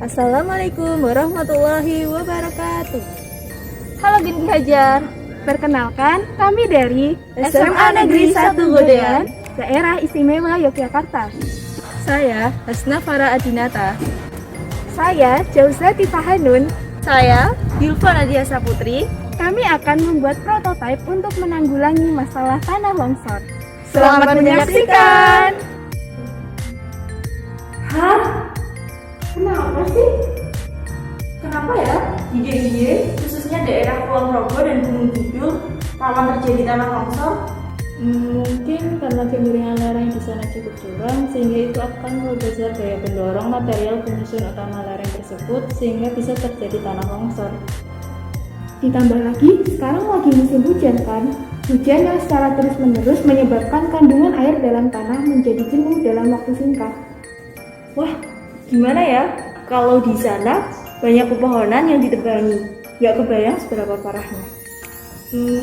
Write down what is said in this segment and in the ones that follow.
Assalamualaikum warahmatullahi wabarakatuh. Halo Genti Hajar, perkenalkan kami dari SMA Negeri 1 Godean, Daerah Istimewa Yogyakarta. Saya Hasna Farah Adinata. Saya Jauzati Tahanun. Saya Yulfa Nadia Saputri. Kami akan membuat prototipe untuk menanggulangi masalah tanah longsor. Selamat menyaksikan. Hah? Kenapa sih? Kenapa ya di DIY, khususnya daerah Kulon Progo dan Gunung Kidul, rawan terjadi tanah longsor? Mungkin karena kemiringan lereng di sana cukup curam, sehingga itu akan membesar daya pendorong material penyusun utama lereng tersebut, sehingga bisa terjadi tanah longsor. Ditambah lagi, sekarang lagi musim hujan kan? Hujan yang secara terus-menerus menyebabkan kandungan air dalam tanah menjadi jenuh dalam waktu singkat. Wah, gimana ya kalau di sana banyak pepohonan yang ditebangi? Gak kebayang seberapa parahnya.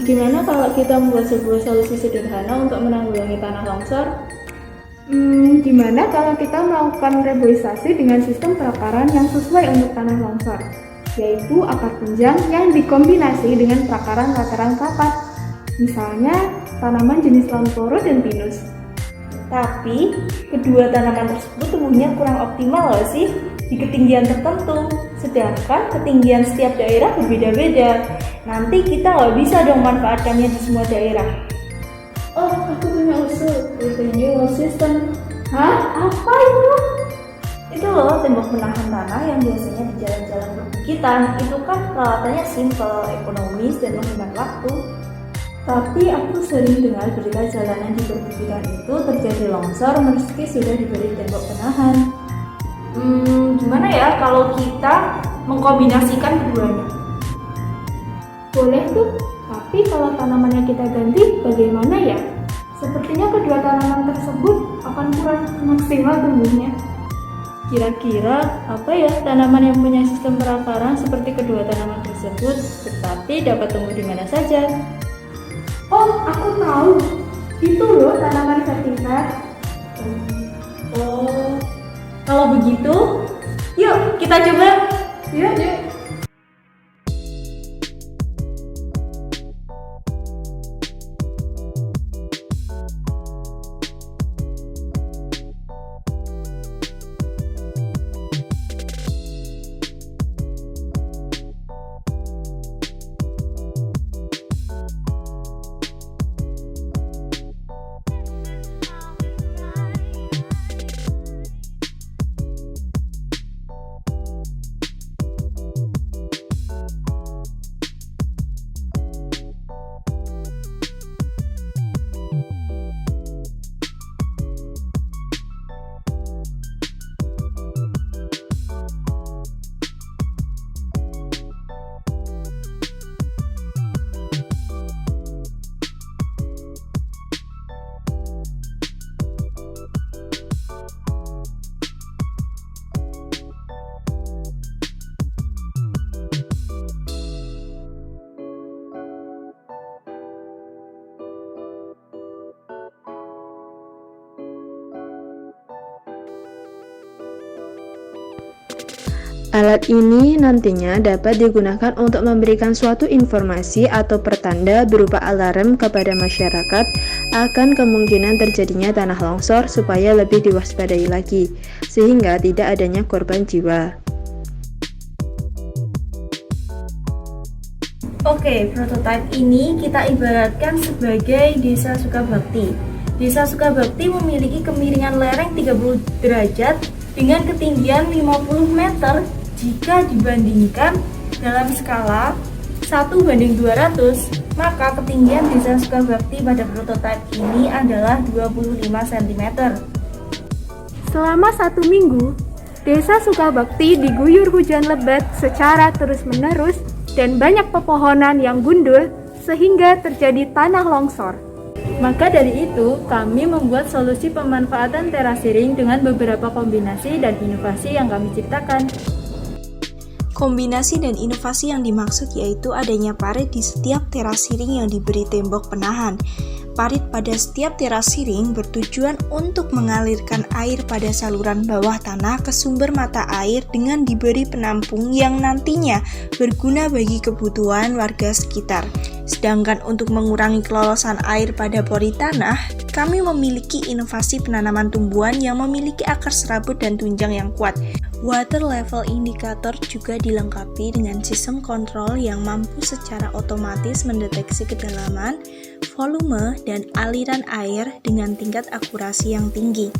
Gimana kalau kita membuat sebuah solusi sederhana untuk menanggulangi tanah longsor? Gimana kalau kita melakukan reboisasi dengan sistem perakaran yang sesuai untuk tanah longsor, yaitu akar penjang yang dikombinasi dengan perakaran lateral rapat, misalnya tanaman jenis lamtoro dan pinus. Tapi, kedua tanaman tersebut tumbuhnya kurang optimal loh sih di ketinggian tertentu. Sedangkan ketinggian setiap daerah berbeda-beda. Nanti kita nggak bisa dong manfaatkannya di semua daerah. Oh, aku punya usul, revenue wall system. Hah? Apa itu? Itu loh tembok penahan tanah yang biasanya di jalan-jalan perbukitan. Itu kan peralatannya simple, ekonomis, dan menghemat waktu. Tapi aku sering dengar berita jalanan di perbukitan itu terjadi longsor meski sudah diberi tembok penahan. Gimana ya kalau kita mengkombinasikan keduanya? Boleh tuh, tapi kalau tanamannya kita ganti, bagaimana ya? Sepertinya kedua tanaman tersebut akan kurang maksimal tumbuhnya. Kira-kira apa ya tanaman yang punya sistem perakaran seperti kedua tanaman tersebut, tetapi dapat tumbuh di mana saja? Oh, aku tahu. Itu loh tanaman vertikal. Oh, kalau begitu, yuk kita coba. Yuk. Alat ini nantinya dapat digunakan untuk memberikan suatu informasi atau pertanda berupa alarm kepada masyarakat akan kemungkinan terjadinya tanah longsor supaya lebih diwaspadai lagi, sehingga tidak adanya korban jiwa. Oke, prototipe ini kita ibaratkan sebagai Desa Sukabakti. Desa Sukabakti memiliki kemiringan lereng 30 derajat dengan ketinggian 50 meter jika dibandingkan dalam skala 1:200, maka ketinggian Desa Sukabakti pada prototipe ini adalah 25 cm. Selama 1 minggu, Desa Sukabakti diguyur hujan lebat secara terus-menerus dan banyak pepohonan yang gundul sehingga terjadi tanah longsor. Maka dari itu, kami membuat solusi pemanfaatan terasering dengan beberapa kombinasi dan inovasi yang kami ciptakan. Kombinasi dan inovasi yang dimaksud yaitu adanya parit di setiap teras siring yang diberi tembok penahan. Parit pada setiap teras siring bertujuan untuk mengalirkan air pada saluran bawah tanah ke sumber mata air dengan diberi penampung yang nantinya berguna bagi kebutuhan warga sekitar. Sedangkan untuk mengurangi kelolosan air pada pori tanah, kami memiliki inovasi penanaman tumbuhan yang memiliki akar serabut dan tunjang yang kuat. Water level indicator juga dilengkapi dengan sistem kontrol yang mampu secara otomatis mendeteksi kedalaman, volume, dan aliran air dengan tingkat akurasi yang tinggi.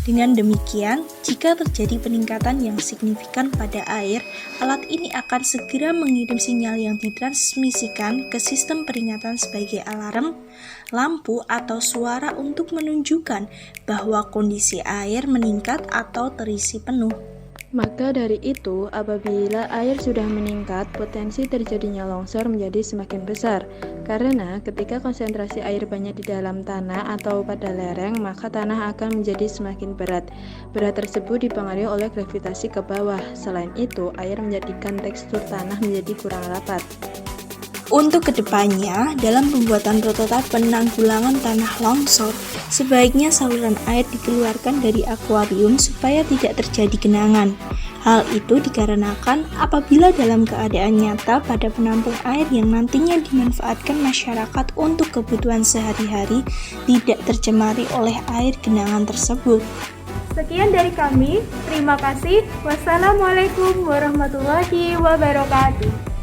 Dengan demikian, jika terjadi peningkatan yang signifikan pada air, alat ini akan segera mengirim sinyal yang ditransmisikan ke sistem peringatan sebagai alarm, lampu, atau suara untuk menunjukkan bahwa kondisi air meningkat atau terisi penuh. Maka dari itu, apabila air sudah meningkat, potensi terjadinya longsor menjadi semakin besar. Karena ketika konsentrasi air banyak di dalam tanah atau pada lereng, maka tanah akan menjadi semakin berat. Berat tersebut dipengaruhi oleh gravitasi ke bawah. Selain itu, air menjadikan tekstur tanah menjadi kurang rapat. Untuk kedepannya, dalam pembuatan prototipe penanggulangan tanah longsor, sebaiknya saluran air dikeluarkan dari akuarium supaya tidak terjadi genangan. Hal itu dikarenakan apabila dalam keadaan nyata pada penampung air yang nantinya dimanfaatkan masyarakat untuk kebutuhan sehari-hari tidak tercemari oleh air genangan tersebut. Sekian dari kami, terima kasih. Wassalamualaikum warahmatullahi wabarakatuh.